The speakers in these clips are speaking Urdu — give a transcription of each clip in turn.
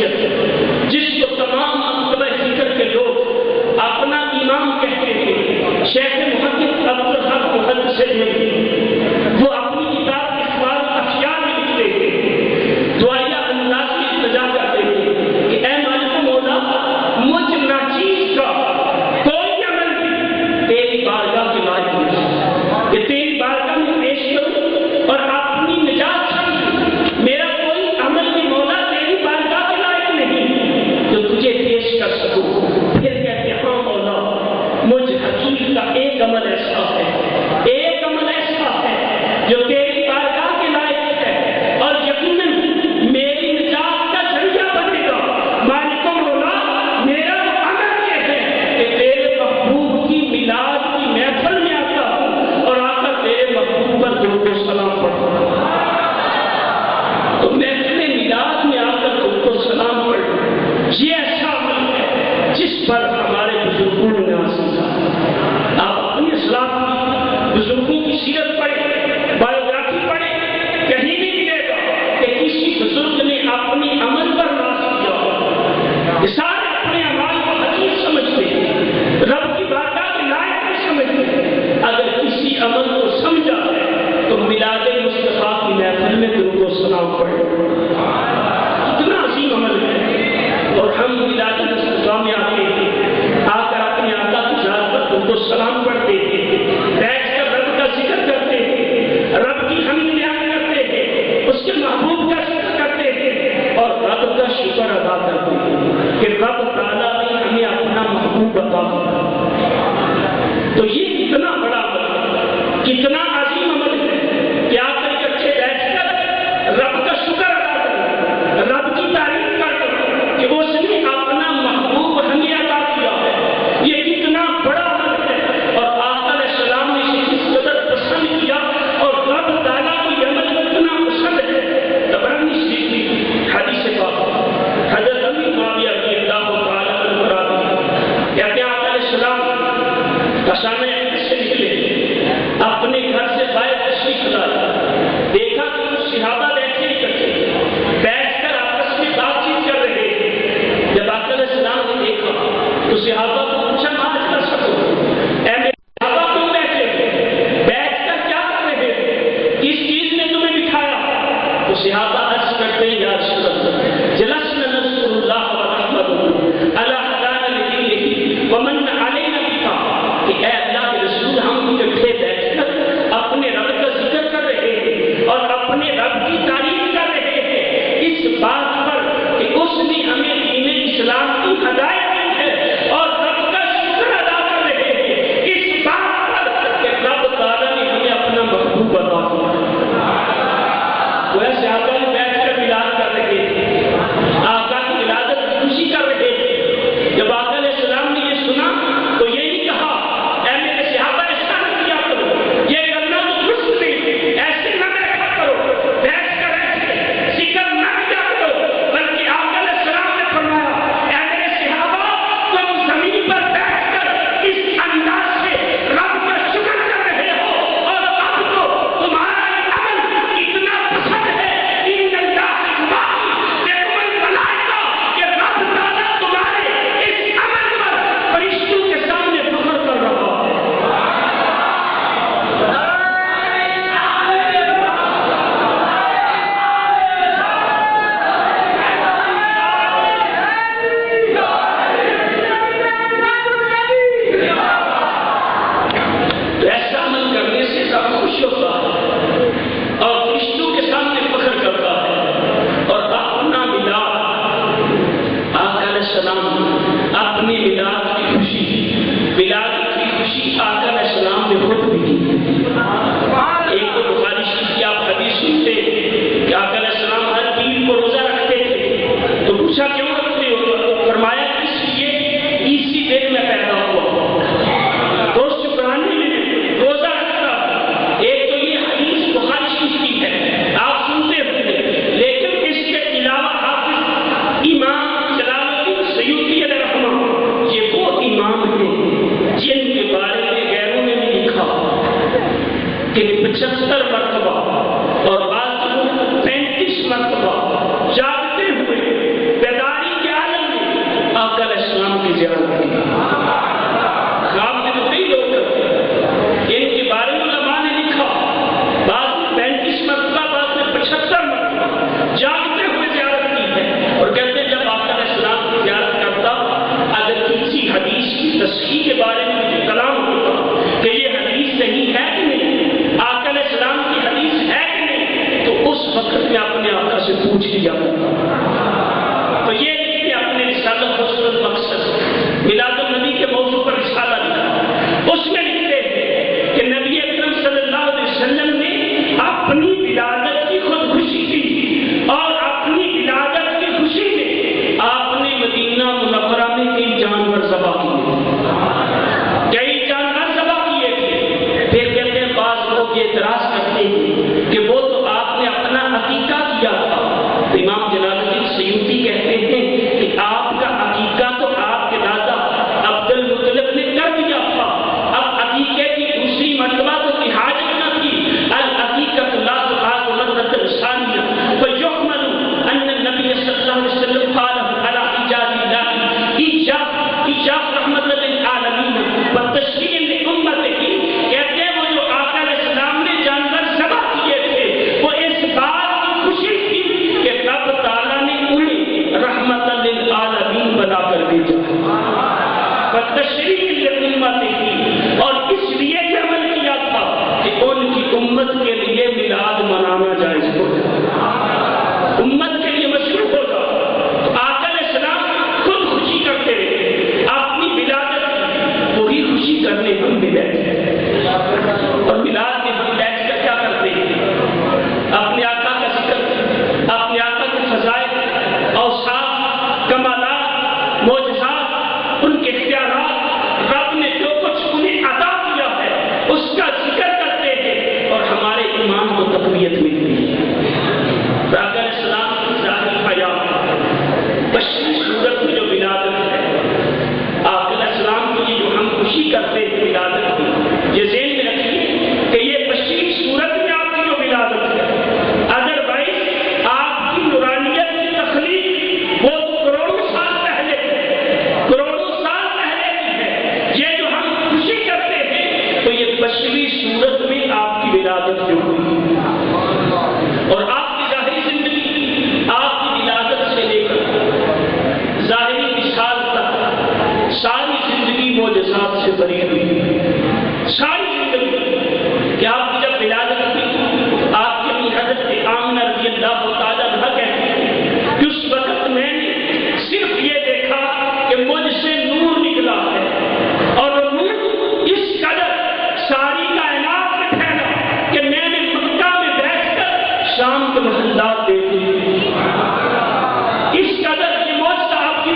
شخصیت شکر ادا کرتے ہیں کہ رب تعالیٰ نے ہمیں اپنا محبوب عطا کیا. تو یہ کتنا بڑا عمل ہے، کتنا عظیم عمل ہے کہ آپ اکٹھے بیٹھ کر رب کا شکر ادا کریں، رب کی تعریف کریں کہ اس نے اپنا محبوب ہمیں عطا کیا ہے. یہ کتنا بڑا عمل ہے اور آقا علیہ السلام نے اسے کس قدر پسند کیا اور رب تعالیٰ کو یہ عمل کتنا پسند ہے. طبرانی شریف کی حدیث پاک حضرت امیر معاویہ رضی اللہ تعالیٰ عنہ کہتے ہیں آقا علیہ السلام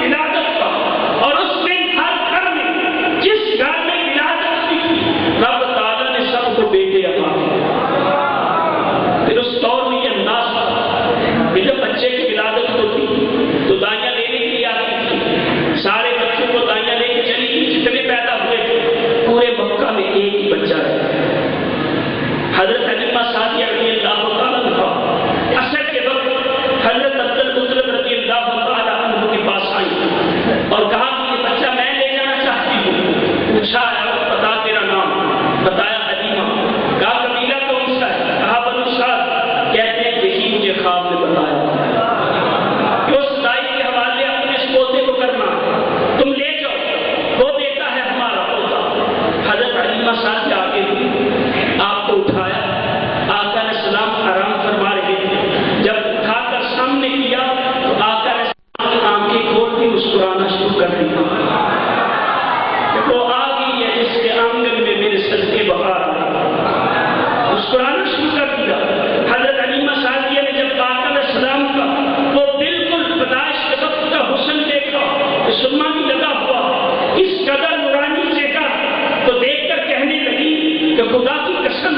ولادت کا، اور اس میں ہر گھر میں جس گھر میں ولادت ہوئی تھی رب تعالیٰ نے سب کو بیٹے عطا کیے۔ پھر اس دور میں یہ انداز تھا کہ جب بچے کی ولادت ہوتی تو دائیاں لینے کے لیے آتی تھی، سارے بچوں کو دائیاں لے کے چلی گئی، جتنے پیدا ہوئے تھے پورے مکہ میں ایک ہی بچہ ہے۔ حضرت حلیمہ سعدیہ رضی اللہ تعالیٰ عنہ عصر کے وقت حضرت عبد المطلب رضی اللہ تعالیٰ عنہ کے پاس آئی اور کہا کہ یہ بچہ میں لے جانا چاہتی ہوں۔ پوچھا بتا تیرا نام، بتایا حلیمہ، کہا قبیلہ کون سا ہے، کہا بنو سعد، کہتے ہیں یہی مجھے خواب میں بتایا کہ اس دائی کے حوالے اپنے اس پوتے کو کرنا، تم لے جاؤ، وہ بیٹا ہے ہمارا پوتا۔ حضرت حلیمہ سعدیہ آگے ہوئی، آپ کو اٹھایا، آقا علیہ السلام آرام فرما رہے تھے، جب اٹھا کر سامنے کیا تو آقا علیہ السلام کی آنکھیں کھول کے مسکرانا شروع کر دیا کہ وہ آ گئی ہے جس کے آنگن میں میرے صدقے بہار آئے، مسکرانا شروع کر دیا۔ حضرت حلیمہ سعدیہ نے جب آقا علیہ السلام کا وہ بالکل پیدائش کے وقت کا حسن دیکھا، سرما بھی لگا ہوا، اس قدر نورانی چہرہ تو دیکھ کر کہنے لگی کہ خدا کی قسم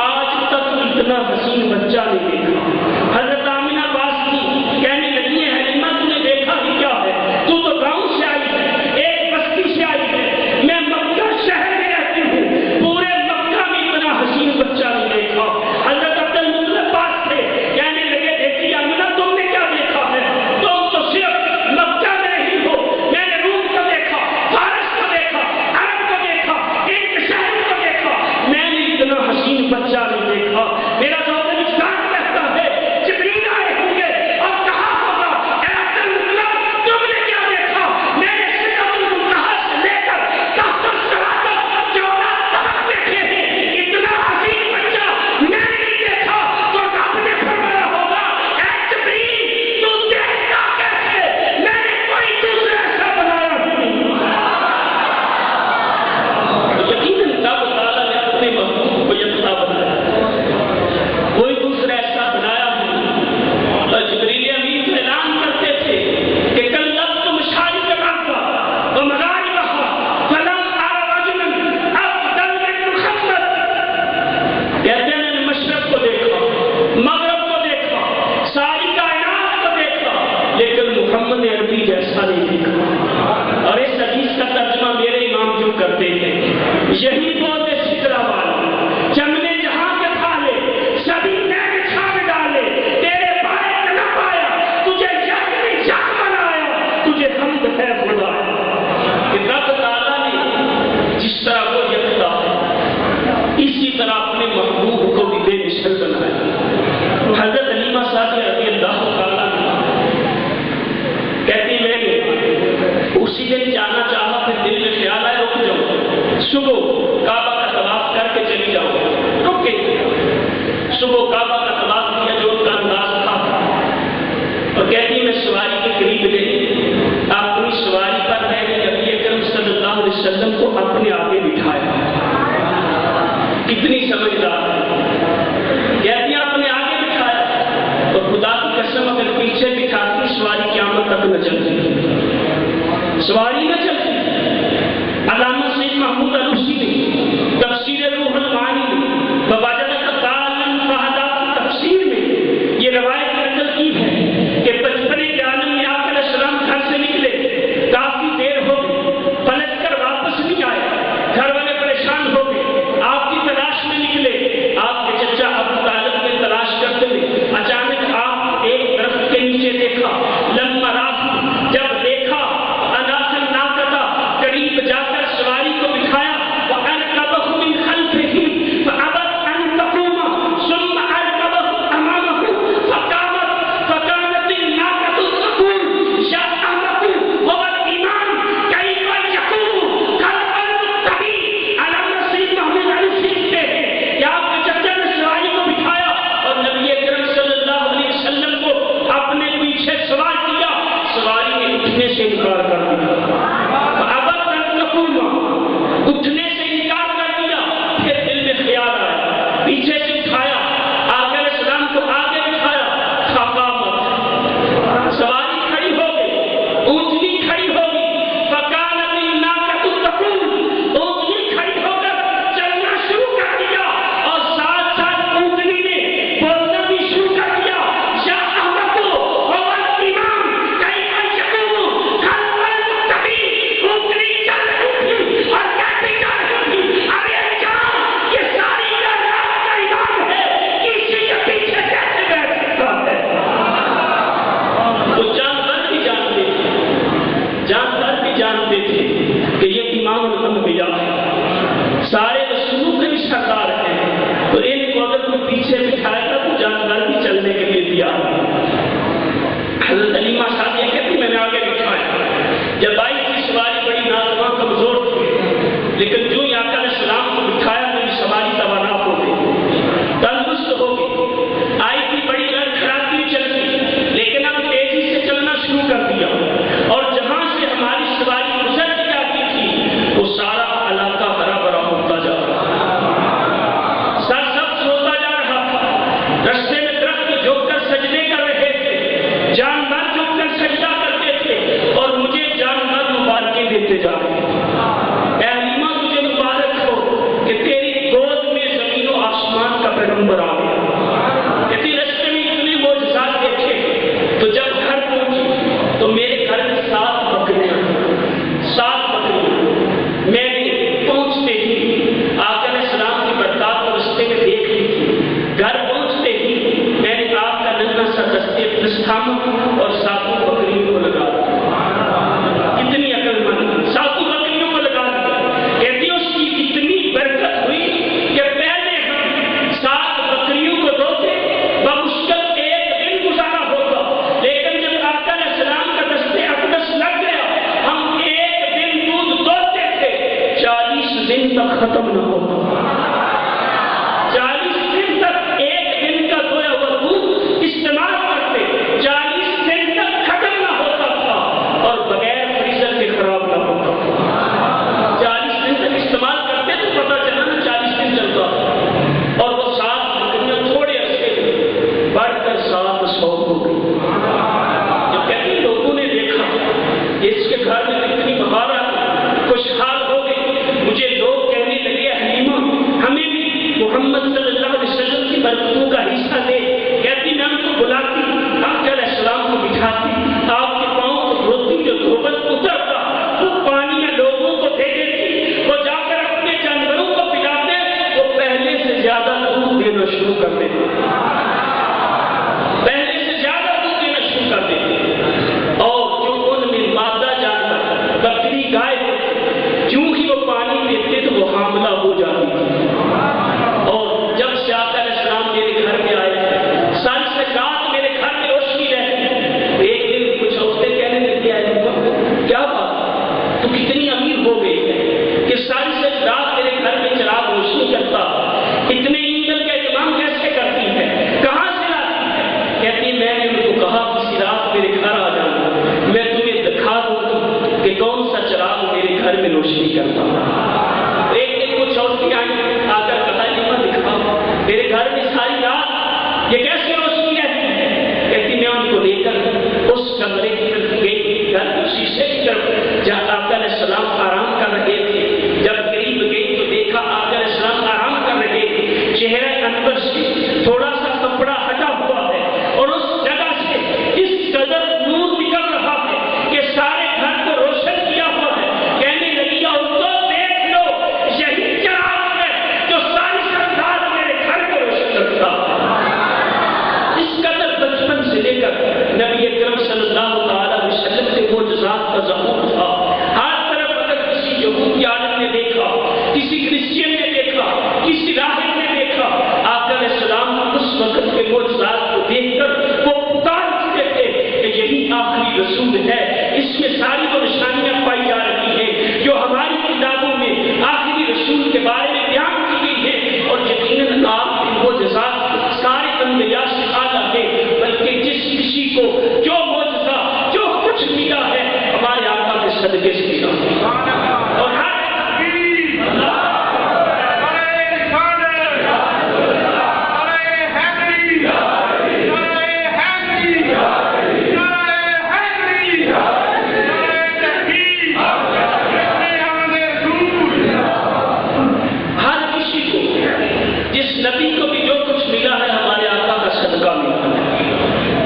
آج تک اتنا حسین بچہ نہیں دیکھا۔ حضرت آمنہ پاس کی کہنے لگی ہے حلیمہ تو نے دیکھا ہی کیا ہے، تو گاؤں سے آئی ہے، ایک بستی سے آئی ہے، میں مکہ شہر میں رہتی ہوں، پورے مکہ میں اتنا حسین بچہ نہیں دیکھا۔ حضرت عبد المطلب پاس تھے، کہنے لگے دیکھی آمنہ تم نے کیا دیکھا ہے، تم تو صرف مکہ میں ہی ہو، میں نے روم کو دیکھا، فارس کو دیکھا، عرب کو دیکھا، ایک شہر کو دیکھا، میں نے اتنا حسین بچہ نہیں دیکھا۔ میرا ذوق وجدان کہتا ہے جبریل آئے ہوں گے اور کہا ہوگا اے عبد المطلب تم نے کیا دیکھا، میں نے سدرۃ المنتہا سے لے کر تحت الصراط 14 طبق دیکھے ہیں، اتنا حسین بچہ میں نے نہیں دیکھا۔ تو رب نے فرمایا ہوگا اے جبریل تو دیکھتا کیسے، میں نے کوئی دوسرا ایسا بنایا نہیں۔ یقیناً رب تعالیٰ نے اپنے محبوب کو یکتا بنایا، کوئی دوسرا ایسا بنایا نہیں۔ اور جبریل امین تو اعلان کرتے تھے کہ کلمت مشارق الارض ومغاربها فلم ار رجلا افضل من محمد، کہتے ہیں میں نے مشرق کو دیکھا، مغرب کو دیکھا، ساری کائنات کو دیکھا، لیکن محمد عربی جیسا نہیں دیکھا۔ اور اس حدیث کا ترجمہ میرے امام جو کرتے تھے، یہی بولتے سدرہ والے چمنے جہاں کے تھالے سبھی نئے چھان ڈالے، تیرے پائے نہ پایا، تجھے یک میں یک بنایا، تجھے حمد ہے خدا۔ کہ رب تعالیٰ نے جس طرح وہ یکتا ہے اسی طرح اپنے محبوب کو بھی بے مثل بنایا۔ حضرت حلیمہ سعدیہ رضی اللہ تعالیٰ عنہ کہتی میں نے اسی دن جانا چاہا، پھر دل میں خیال آیا رک جاؤ، صبح کعبہ کا طواف کر کے چلی جاؤ، رکے صبح کعبہ کا طواف کیا جو ان کا انداز تھا، اور کہتی میں سواری کے قریب گئی، اپنی سواری پر میں نے نبی اکرم صلی اللہ علیہ وسلم کو اپنے آگے بٹھایا، کتنی سمجھدار ہے، کہتی اپنے آگے بٹھایا، اور خدا کی قسم اگر پیچھے بٹھاتی سواری قیامت تک نہ چلتی، سواری نہ چلتی۔ علامہ سید محمود علوسی نے تفسیر روح المعانی میں وواجدک ضالا فہدیٰ کی تفسیر میں یہ روایت نقل کی ہے کہ بچپنے کے عالم میں آقا علیہ السلام گھر سے نکلے، کافی دیر ہو گئی، پلٹ کر واپس نہیں آئے، گھر والے پریشان ہو گئے، آپ کی تلاش میں نکلے، آپ کے چچا ابو طالب نے تلاش کرتے ہوئے اچانک آپ ایک درخت کے نیچے دیکھا، لما راہ جب دیکھا اناخن ناقتا، قریب جا کر سواری کو بٹھایا، کا ظہور تھا. ہر طرف اگر کسی یہودی عالم نے دیکھا, کسی کرسچین نے دیکھا, کسی راہب نے دیکھا, آقا علیہ السلام اس وقت کے معجزات کو دیکھ کر وہ پکار اٹھتے تھے کہ یہی آخری رسول ہے, اس میں ساری وہ نشانیاں پائی جا رہی ہیں جو ہماری کتابوں میں آخری رسول کے بارے میں بیان کی گئی ہے. اور یقیناً آپ کے معجزات سارے انبیاء سے اعلیٰ ہے, بلکہ جس کسی کو جو معجزہ جو کچھ ملا ہے ہمارے آقا کے صدقے سے ملا. اور ہر نبی کو بھی جو کچھ ملا ہے ہمارے آقا کا صدقہ ملا ہے.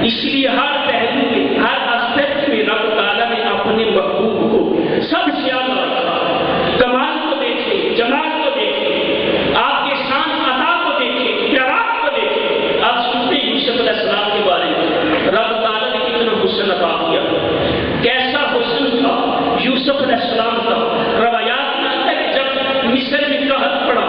اس لیے ہر پہلو میں, ہر اسپیکٹ میں رب تعالیٰ نے اپنے محبوب کو سب سے اعلیٰ رکھا. کمال کو دیکھیں, جمال کو دیکھیں, آپ کے شان عطا کو دیکھیں, پیارات کو دیکھیں. آپ سنتے یوسف علیہ السلام کے بارے میں رب تعالیٰ نے کتنا حسن عطا کیا, کیسا حسن تھا یوسف علیہ السلام کا. روایات میں آتا ہے کہ جب مصر میں قحط پڑا,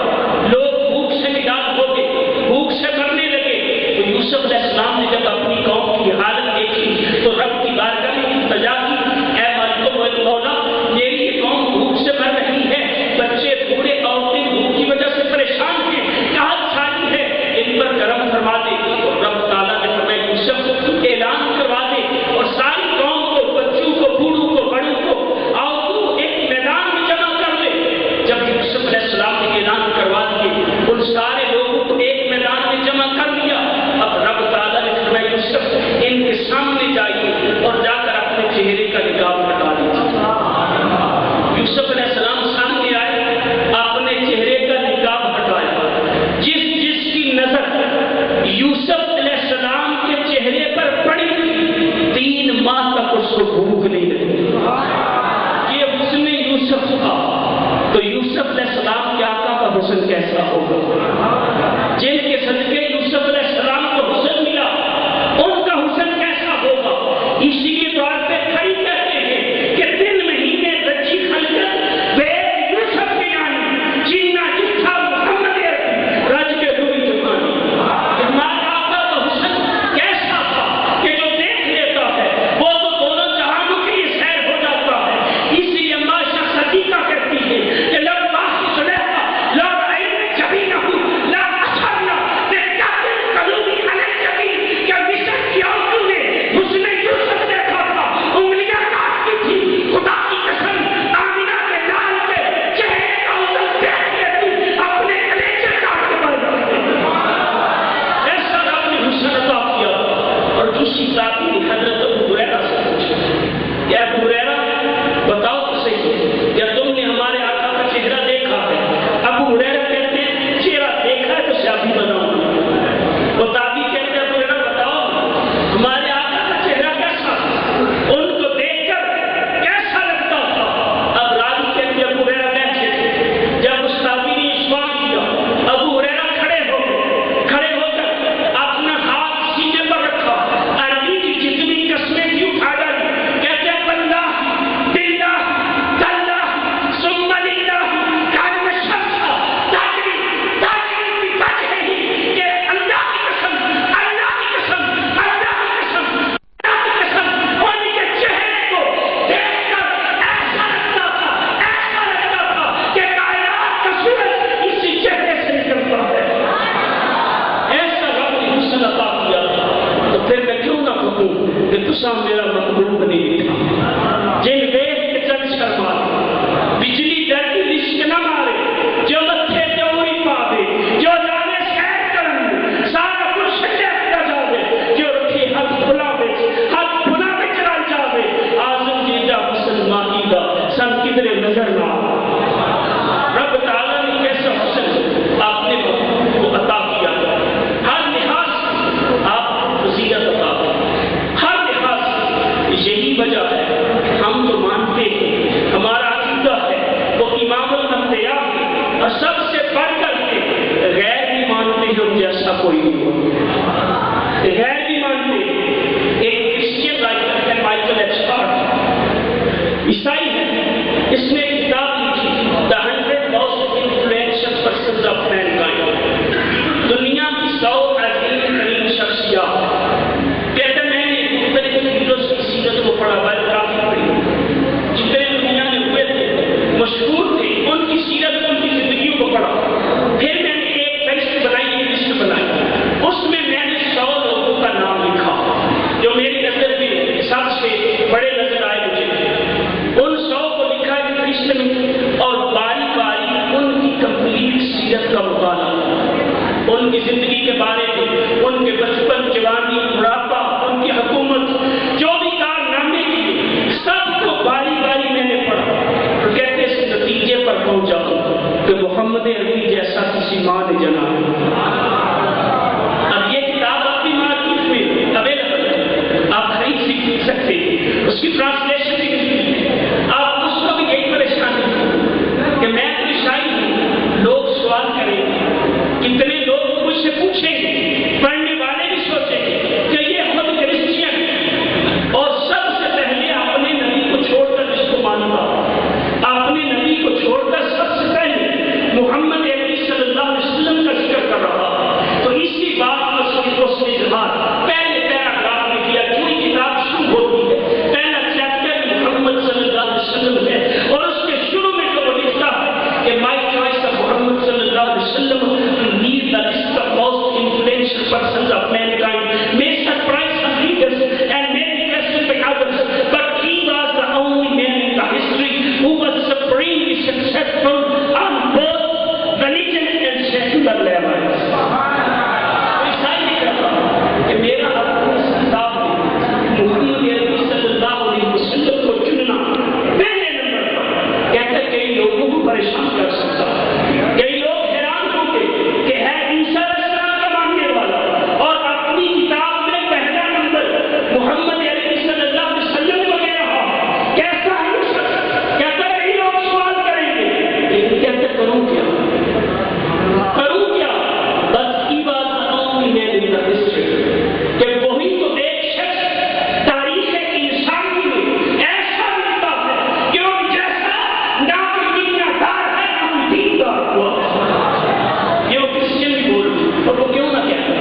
لوگ بھوک سے مرنے لگے, تو یوسف علیہ السلام نے جب اپنی قوم کی حالت دیکھی تو رب کی بارگاہ میں التجا کی, اے مالک مولا میری یہ قوم بھوک سے مر رہی ہے, بچے بوڑھے عورتیں بھوک کی وجہ سے پریشان ہیں, قحط چھائی ہے, ان پر کرم فرما دے. اور رب تعالیٰ نے فرمایا یوسف اعلان کروا دے اور ساری قوم کو, بچوں کو, بوڑھوں کو, بڑوں کو آؤ تو ایک میدان میں جمع کر لے. جب یوسف علیہ السلام نے اعلان کروا دیے, ان سارے لوگوں کو ایک میدان میں جمع کر لیا. اب رب تعالیٰ نے فرمایا یوسف ان کے سامنے جائیے اور جا کر اپنے چہرے کا نقاب ہٹا دیجیے. یوسف علیہ السلام سامنے آئے, اپنے چہرے کا نقاب ہٹایا. جس کی نظر یوسف علیہ السلام کے چہرے پر پڑی 3 ماہ تک اس کو بھوک نہیں لگی. یہ حسن یوسف تھا. تو یوسف علیہ السلام کے آقا کا حسن کیسا ہوگا؟ جن کے صدقے یوسف علیہ السلام کو حسن ملا, ان کا حسن کیسا ہوگا؟ اسی کے طور پہ کئی کہتے ہیں کہ 3 مہینے رچی خلقت بے یوسف کی جانی, جینا جتھا محمد رج کے ہوئی جمانی. ہمارا آقا کا حسن کیسا تھا کہ جو دیکھ لیتا ہے وہ تو دونوں جہانوں کے لیے سیر ہو جاتا ہے. اس لیے ماشا صدیقہ کہتی ہے کہ لب باقی سلیحہ لا رائل میں جبھی نہ ہوں لا اثرنا کہ قاتل قلوبی علی جبھی, کہ مصر کی عورتوں نے حسن یوسف دیکھا تھا, انگلیاں کاٹتی تھی. خدا کی قسم آمینہ کے لال کے چہرے کا حسن دیکھ لیتی اپنے کلیجے کاٹ کے مر جاتے. ایسا رب نے حسن عطا کیا. اور دوسری صحابی حضرت ابو ہریرہ سے پوچھا, یا ابو ہریرہ بتاؤ تو صحیح, کیا تم نے ہمارے آقا کا چہرہ دیکھا ہے؟ ابو ہریرہ کہتے ہیں چہرہ دیکھا ہے تو صحابی بناؤں. وہ تابعی کہتے ہیں ابو ہریرہ بتاؤ ہمارے آقا کا چہرہ کیسا تھا, ان کو دیکھ کر کیسا لگتا تھا؟ اب راوی کہتے ہیں ابو ہریرہ بیٹھے تھے. جب اس تابعی نے سوال کیا, ابو ہریرہ کھڑے ہو کر اپنا ہاتھ سینے پر رکھا, عربی کی جتنی قسمیں تھی اٹھا ڈالی. کہتے ہیں واللہ باللہ تاللہ ثم للہ کان الشمس تجری في وجهه کہ اللہ کی قسم, اللہ کی قسم, اللہ کی قسم, اللہ کی قسم, ان کے چہرے کو دیکھ کر ایسا لگتا تھا کہ کائنات کا سورج اسی چہرے سے نکلتا ہے. ایسا رب نے حسن عطا کیا تھا. تو پھر میں کیوں نہ کہوں کہ تسا میرا محبوب نہیں تھا, جن دیکھ کے چل شرما, بجلی ڈرتی لشک نہ مارے, جو متھے تے اوری پا دے, جو جانے سیر کرن سارا کچھ دیکھتا جاوے, جو رکھی ہاتھ بھلا وچ رل جاوے. آزم جیجا حسن ماہی دا سن کدرے نظر نہ. رب تعالیٰ نے کیسا حسن آپ نے وہ عطا کیا. ہر لحاظ سے آپ فضیلت عطا کی, ہر لحاظ سے. یہی وجہ ہے ہم تو مانتے ہیں, ہمارا عقیدہ ہے وہ امام الانبیاء ہے, اور سب سے بڑھ کر کے غیر بھی مانتے ہیں ان جیسا کوئی نہیں ہوتا. غیر بھی مانتے ہیں. ایک کرسچین رائٹر ہے مائیکل ایچ ہارٹ, محمد عربی جیسا کسی ماں نے جنا ہے۔ اب یہ کتاب آپ کی مارکیٹ میں اویلیبل ہے، آپ خرید سکتے ہیں، اس کی ٹرانسلیشن بھی ملتی ہے۔ آپ اس کو بھی یہی پریشانی کہ میں کوئی شاعر ہوں، لوگ سوال کریں گے، کتنے لوگ مجھ سے پوچھیں گے، پڑھنے والے بھی سوچیں گے کہ یہ خود کرسچین اور سب سے پہلے اپنے نبی کو چھوڑ کر اس کو مانتا، اپنے نبی کو چھوڑ کر سب سے پہلے محمد عربی صلی اللہ علیہ وسلم کا ذکر کر رہا، تو اسی بات پر اس نے اظہار پہلے پیراگراف میں کیا۔ پوری کتاب شروع ہوتی ہے، پہلا چیپٹر محمد صلی اللہ علیہ وسلم ہے، اور اس کے شروع میں تو وہ لکھتا ہے کہ مائی چوائس آف محمد صلی اللہ علیہ وسلم to lead the list of most influential persons of mankind may surprise some readers and may be questioned by others, but he was the only man in the history who was supremely successful on both religion and secular levels. ایسا ہی کہتا کہ میرا اپنی کتاب میں محمد عربی صلی اللہ علیہ وسلم کو چننا پہلے نمبر پر کہتا ہے کئی لوگوں کو پریشان کر سکتا ہے، کئی لوگ حیران ہوں گے کہ ہے عیسیٰ علیہ السلام کا ماننے والا اور اپنی کتاب میں پہلا نمبر محمد عربی صلی اللہ علیہ وسلم وغیرہ کیسا ہے یہ شخص؟ کہتا ہے کئی لوگ سوال کریں گے، لیکن کہتے کروں کیا؟ بس کی بات only man in the history کہ وہی تو ایک شخص تاریخ انسانی میں ایسا ملتا ہے کہ ان جیسا نہ کوئی دنیا دار ہے نہ کوئی دین دار ہوا۔ یہ وہ کرسچن بھی بول اور وہ کیوں نہ کہتا،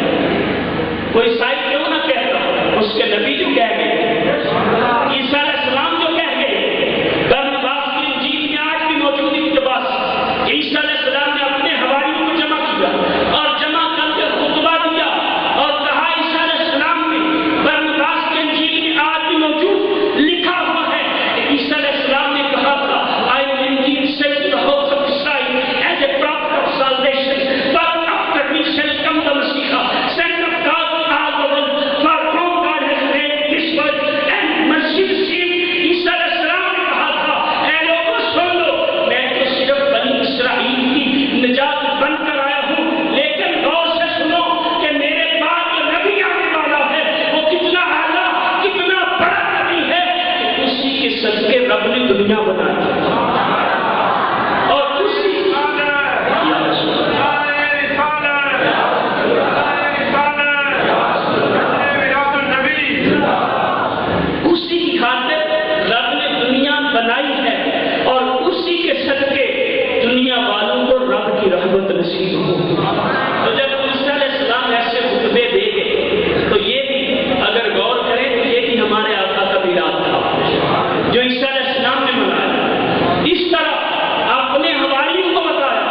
وہ عیسائی کیوں نہ کہتا، اس کے نبی جو کہہ گئے، عیسیٰ علیہ السلام جو کہہ گئے، برنباس کی انجیل میں آج بھی موجود اقتباس کہ عیسیٰ علیہ السلام نے اپنے حواریوں کو جمع کیا اور جمع کر کے خطبہ دیا اور کہا عیسیٰ علیہ السلام نے برنباس کی انجیل میں آج بھی موجود لکھا ہوا ہے کہ عیسیٰ علیہ السلام نے کہا تھا I am indeed sent to the house of Israel as a prophet of salvation, but after me shall come the Messiah, sent of God to all the world, for whom God has made this world and mercy received. عیسیٰ علیہ السلام نے کہا تھا اے لوگوں سن لو، میں تو صرف بنی اسرائیل کی نجات بن کر آیا ہوں، لیکن غور سے سنو کہ میرے بعد جو نبی آنے والا ہے وہ کتنا اعلیٰ کتنا بڑا نبی ہے کہ اسی کے صدقے رب نے دنیا بنائی اور اسی اسی کی خاطر رب نے دنیا بنائی ہے اور اسی کے صدقے دنیا والوں کو رب کی رحمت نصیب ہو۔ تو جب عیسیٰ علیہ السلام ایسے خطبے دے گئے تو یہ بھی اگر غور کریں تو یہ بھی ہمارے آقا کا میراث تھا جو عیسیٰ علیہ السلام نے منایا۔ اس طرح اپنے حواریوں کو بتایا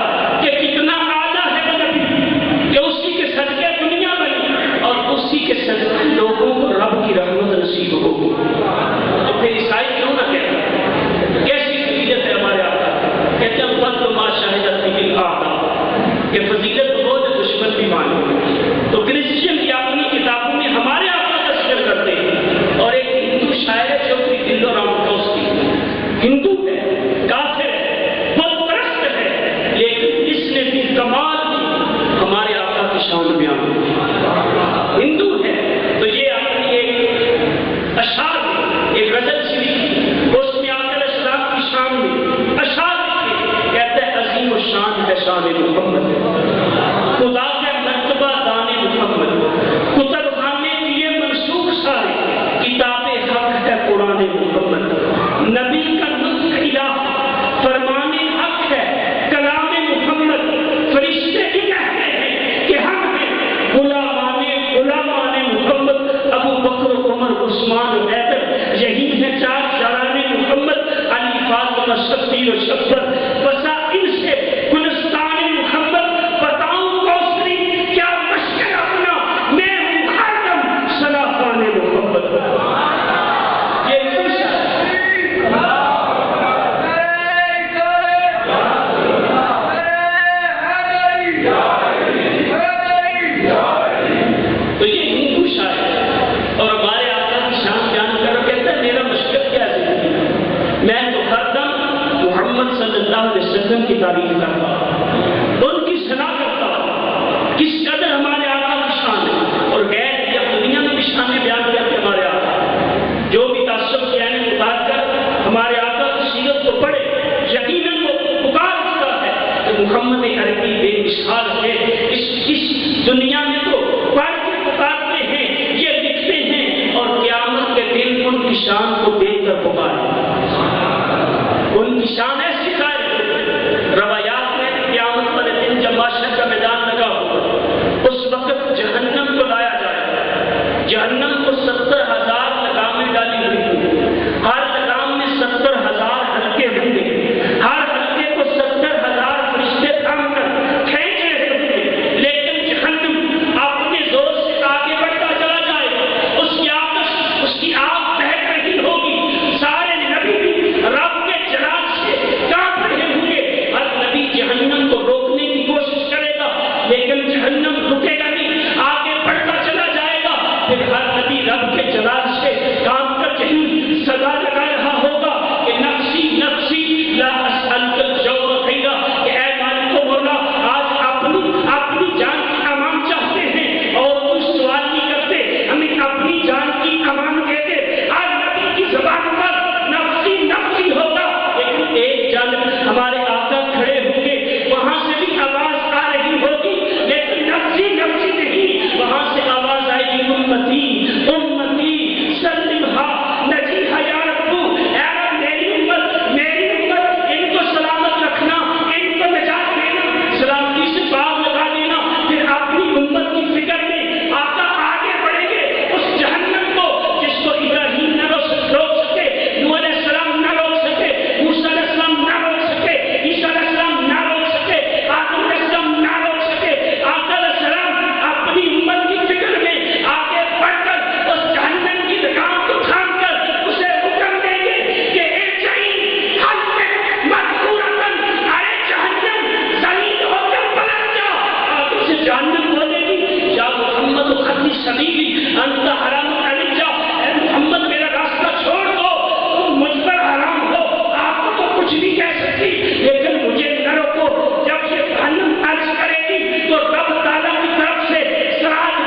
کہ کتنا اعلیٰ ہے وہ نبی کہ اسی کے صدقے دنیا بنی اور اسی کے صدقے لوگوں کو رب کی رحمت نصیب ہو۔ تو پھر عیسائی کیوں نہ کہتا، کیسی فضیلت ہے ہمارے آقا، کہتے ہیں فضل ما شہدت به الاعداء کہ فضیلت وہ جو دشمن بھی مانے۔ تو کرسچین بھی اپنی کتابوں میں ہمارے آقا کا ذکر کرتے ہیں، اور ایک ہندو شاعر ہے جو کہ دلو رام کوسکی ہندو ہے، کافر ہے، بت پرست ہے، لیکن اس نے بھی کمال کی ہمارے آقا کی شان بیان کی۔ ہندو ہے تو یہ اپنی ایک اشعار میں ایک غزل شریف اس میں آقا علیہ السلام کی شان میں اشعار لکھے، کہتا ہے عظیم و شان ہے شان محمد، خدا کا مرتبہ دان محمد، کتب خانے کیے منسوخ سارے، کتاب حق ہے قرآن محمد، نبی کا نطق الہ فرمان حق ہے کلام محمد، فرشتے بھی کہتے ہیں کہ ہم ہیں غلامان محمد، ابو بکر عمر عثمان و حیدر یہی ہیں چار جاران محمد، علی فاطمہ شبیر و شبر، بسا ان سے گلستان محمد، بتاؤں کوثری کیا مشکل اپنا، میں ہوں خاتم صلافان محمد۔ یہ خوش ہے تو یہ ہندو شاعر ہے اور ہمارے آقا کی شان بیان کر کہتا ہے میرا مشکل کیا زندگی، میں تو ہر دم محمد صلی اللہ علیہ وسلم کی تعریف کرتا ہوں۔ دنیا میں تو پڑھ کے پکارتے ہیں، یہ لکھتے ہیں، اور قیامت کے دن ان کی شان کو دیکھ کر پکارتے ہیں۔ ان کی شان ایسی ظاہر ہے، روایات میں قیامت والے دن جب محشر کا میدان لگا ہوگا، اس وقت جہنم کو لایا جائے گا۔ جہنم کو 70,000 لگامیں ڈالی ہوئی ہوں، ہر لگام میں 70,000 حلقے ہوں گے، ہر حلقے کو 70,000 فرشتے تھام کر کھینچ رہے ہوں گے، لیکن جہنم اپنے زور سے آگے بڑھتا چلا جائے گا۔ اس کی آتش، اس کی آگ دہک رہی ہوگی، سارے نبی رب کے جلال سے کانپ رہے ہوں گے۔ ہر نبی جہنم کو روکنے کی کوشش کرے گا، لیکن جہنم رکے گا نہیں، آگے بڑھتا چلا جائے گا۔ پھر ہر نبی رب کے جلال سے کام کر یہی صدا لگا رہا ہوگا کہ نفسی نفسی لا اسألک الجور خیرا، کہ اے مالک و مولا، آج اپنی جان کی امان چاہتے ہیں اور تم سوال نہیں کرتے، ہمیں اپنی جان کی امان دیتے۔ آج نبی کی زبان پر نفسی نفسی ہوگا، لیکن ایک جانب ہمارے آقا کھڑے ہوں گے، وہاں سے بھی آواز آ رہی ہوگی، لیکن نفسی نفسی نہیں، وہاں سے آواز آئے گی امتی امتی سلمھا نجیحا یا ربو، اے رب میری امت ان کو سلامت رکھنا، ان کو نجات دینا، سلامتی سے پاؤ لگا دینا۔ پھر اپنی امت کی فکر میں آقا آگے بڑھیں گے، اس جہنم کو جس کو ابراہیم نہ روک سکے، نوح علیہ السلام نہ روک سکے، موسیٰ علیہ السلام نہ روک سکے، عیسیٰ علیہ السلام نہ روک سکے، آدم علیہ السلام نہ روک سکے۔ آقا علیہ السلام اپنی امت کی فکر میں آگے بڑھ کر اس جہنم کی لگام کو تھام کر اسے حکم دیں گے کہ ارجعی حلق مدحورۃ، ارے جہنم ذلیل ہو کر پلٹ جا۔ اور اسے جہنم بولے گی یا محمد خطی سبیلی انت حرام علیہ، اے محمد میرا راستہ چھوڑ دو، تم مجھ پر حرام ہو، آپ کو تو کچھ نہیں کہہ سکتی، لیکن مجھے نہ روکو۔ جب یہ جہنم عرض کرے گی تو رب تعالیٰ کی طرف سے سراج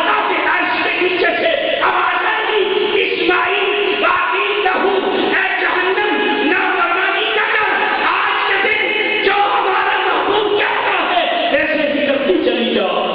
عرش کے نیچے سے آواز آئے گی، اسماعیل باقی لہو، اے جہنم نافرمانی نہ کر، آج کے دن جو ہمارا محبوب کہتا ہے ایسے ہی کرتی چلی جاؤ۔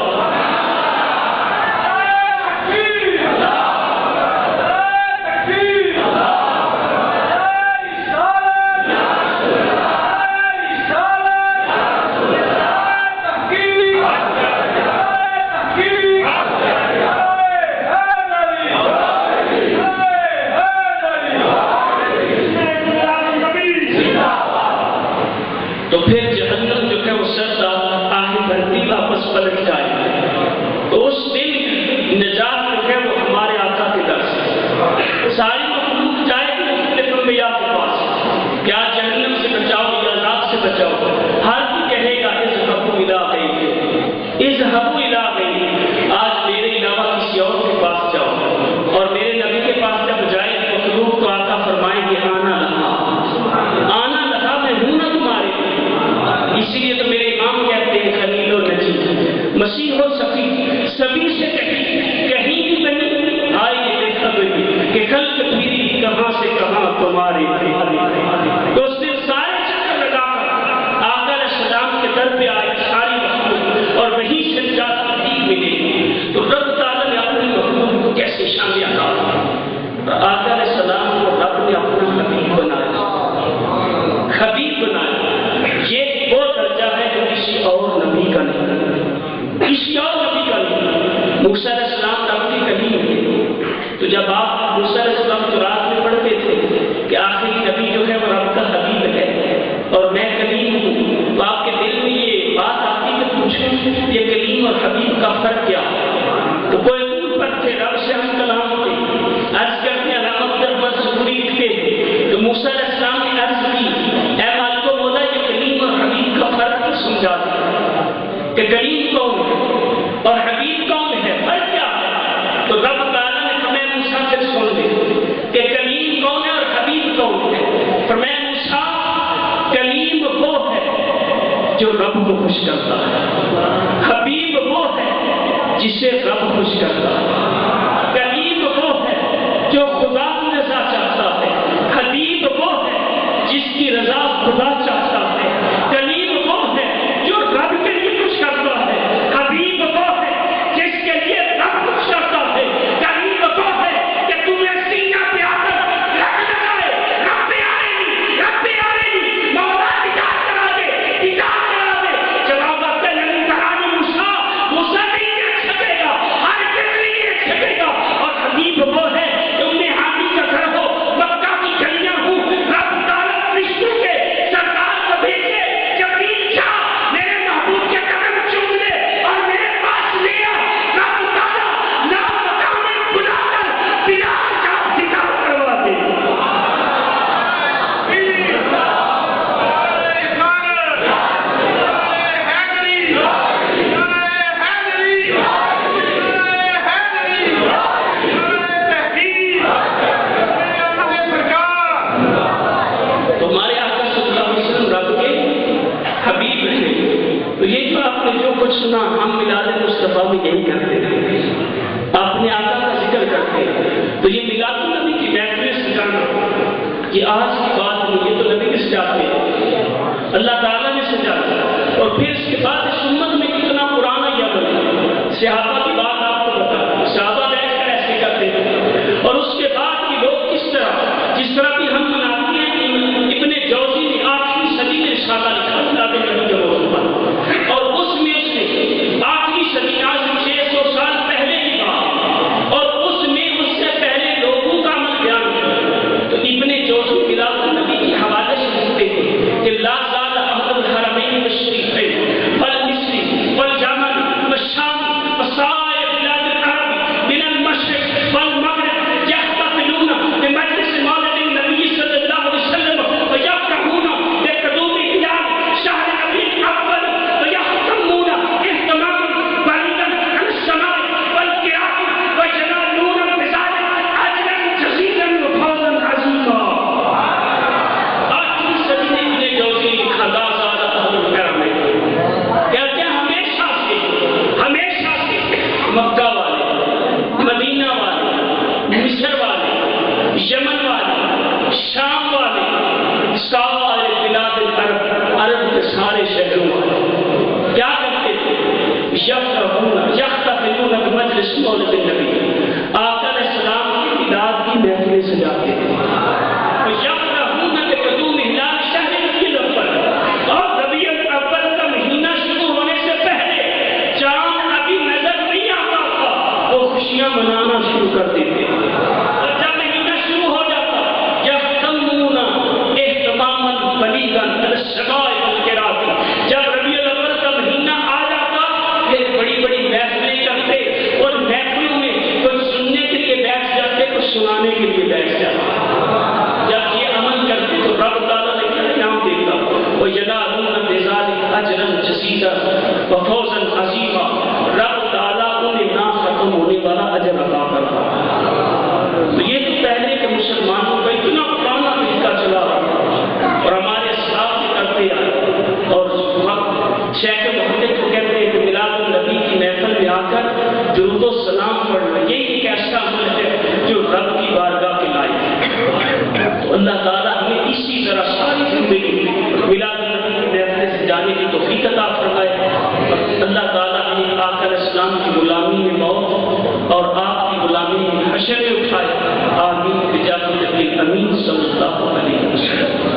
تو پھر جہنم جو ہے وہ سردا آہی بھرتی واپس پلٹ جائے گی۔ تو اس دن نجات جو ہے وہ ہمارے آقا کے در سے، ساری مخلوق جائے گی مختلف انبیاء کے پاس، یا جہنم سے بچاؤ یا عذاب سے بچاؤ، ہر کوئی کہے گا اذهبوا الی غیری، اذهبوا الی غیری، آج میرے علاوہ کسی اور کے پاس جاؤ۔ اور میرے نبی کے پاس جب جائے گی مخلوق تو آقا فرمائیں گے آنا لہا، آنا لہا، میں ہوں نا تمہارے لیے۔ اسی لیے تو میرے امام کہتے ہیں خلیل و نجی، مسیح و صفی، سبھی سے کہیں بھی بنی آئیے دیکھا بنی کہ خلق پھیری کہاں سے کہاں تمہارے۔ تو اس دن سارے چکر لگا کر آقا علیہ السلام کے در پہ آئے ساری مخلوق، اور وہیں سے نجات ملے گی۔ تو رب تعالیٰ نے اپنی مخلوق کو کیسے شامل آقا علیہ السلام کو رب نے اپنا حبیب بنایا، حبیب بنایا۔ یہ وہ درجہ ہے جو کسی اور نبی کا نہیں، کسی اور نبی کا نہیں۔ موسیٰ علیہ السلام رب کے کلیم تھے، تو جب آپ موسیٰ علیہ السلام جو رات میں پڑھتے تھے کہ آخری نبی جو ہے وہ رب کا حبیب ہے اور میں کلیم ہوں، تو آپ کے دل میں یہ بات آتی کہ پوچھیں یہ کلیم اور حبیب کا فرق کیا ہے؟ تو کوئی دور پر تھے، رب سے ہم کلام تھے، عرض کرتے ہیں علامت دربر ضروری لکھتے ہیں تو موسیٰ علیہ السلام نے عرض کی، اے مالک و مولا یہ کلیم اور حبیب کا فرق تو سمجھا دیں کہ کلیم کون ہے اور حبیب کون ہے، فرق کیا ہے؟ تو رب تعالیٰ نے فرمایا موسیٰ سے سن لے کہ کلیم کون ہے اور حبیب کون ہے۔ فرمایا موسیٰ کلیم وہ ہے جو رب کو خوش کرتا ہے، حبیب وہ ہے جسے رب خوش کرتا ہے، کلیم وہ ہے جو خدا کی رضا چاہتا ہے، حبیب وہ ہے جس کی رضا خدا چاہتا ہے، کلیم وہ ہے جو رب کے لیے کچھ کرتا ہے، حبیب وہ ہے مصطفیٰ میں یہی کرتے ہیں، اپنے آقا کا ذکر کرتے ہیں۔ تو یہ میلاد النبی کی محفلیں سجانا یہ آج کی بات نہیں، یہ تو نبی نے سجاتے ہیں، اللہ تعالیٰ نے سجاتے ہیں۔ اور پھر اس کے بعد اس امت میں کتنا پرانا یہ عمل ہے، صحابہ کی بات آپ کو بتا دیں، صحابہ بیٹھ کر ایسے کرتے ہیں، اور اس کے بعد کہ لوگ کس طرح، جس طرح بھی ہم مناتے ہیں کہ ابن جوزی نے 8ویں صدی میں رسالہ لکھا میلاد النبی کے موضوع پر، اور اس میں اس نے 8ویں صدی آج سے 600 سال پہلے کی بات، اور اس میں اس سے پہلے لوگوں کا عمل بیان کیا۔ تو ابن جوزی میلاد النبی کے حوالے سے لکھتے ہیں کہ لا زال احد الحرمین الشریفین والمصری والجمل والشام وسائر بلاد العرب من المشرق والمغرب يحتفلون بمجلس مولد النبي صلی اللہ علیہ وسلم ويفرحون بقدوم هلال شهر ربيع الاول ويهتمون اهتماما بالغا عن السماء والقراءة وينالون بذلك اجرا جزيلا وفوزا عظيما۔ آٹھویں صدی میں ابن جوزی لکھا لا زال اہل الحرمین، کہتے ہیں ہمیشہ سے مکہ والے، مدینہ والے، مصر والے، یمن والے، شام والے، سارے بلاد العرب، عرب کے سارے شہروں والے کیا کرتے تھے؟ یحتفلون بمجلس مولد النبی، آقا علیہ السلام کی میلاد کی محفلیں سجاتے تھے، یفرحون بقدوم ہلال شہر ربیع الاول، اور ربیع الاول کا مہینہ شروع ہونے سے پہلے چاند ابھی نظر نہیں آتا تھا، وہ خوشیاں منانا شروع کر دیتے، اور جب مہینہ شروع ہو جاتا یہتمون اہتماما بلیغا علی السماء والقراءة، جب ربیع الاول کا مہینہ آ جاتا پھر بڑی بڑی محفلیں کرتے، اور محفلوں میں کچھ سننے کے لیے بیٹھ جاتے، کچھ سنانے کے لیے بیٹھ جاتے۔ جب یہ عمل کرتے تو رب تعالیٰ نے کیا انعام دیتا، وَيَنَالُونَ بِذَلِكَ أَجْرًا جَزِيلًا وَفَوْزًا عَظِيمًا، رب تعالیٰ انہیں نہ ختم ہونے والا اجر عطا کرتا۔ تو یہ تو پہلے کے مسلمانوں کا اتنا پرانا طریقہ چلا رہا، اور ہمارے اسلاف بھی کرتے آئے، اور شیخ محمد کو کہتے ہیں کہ میلاد النبی کی محفل میں آ کر درود و سلام پڑھنا یہ ایک ایسا عمل ہے جو رب کی بارگاہ کے لائق ہے۔ تو اللہ تعالیٰ ہمیں اسی طرح ساری زندگی میلاد النبی کی محفل سے جانے کی توفیق عطا فرمائے، اللہ تعالیٰ ہمیں آقا علیہ السلام کی غلامی میں موت اور آپ کی غلامی میں حشر میں اٹھائے، آمین بجاہ نبی امین صلی اللہ علیہ وسلم۔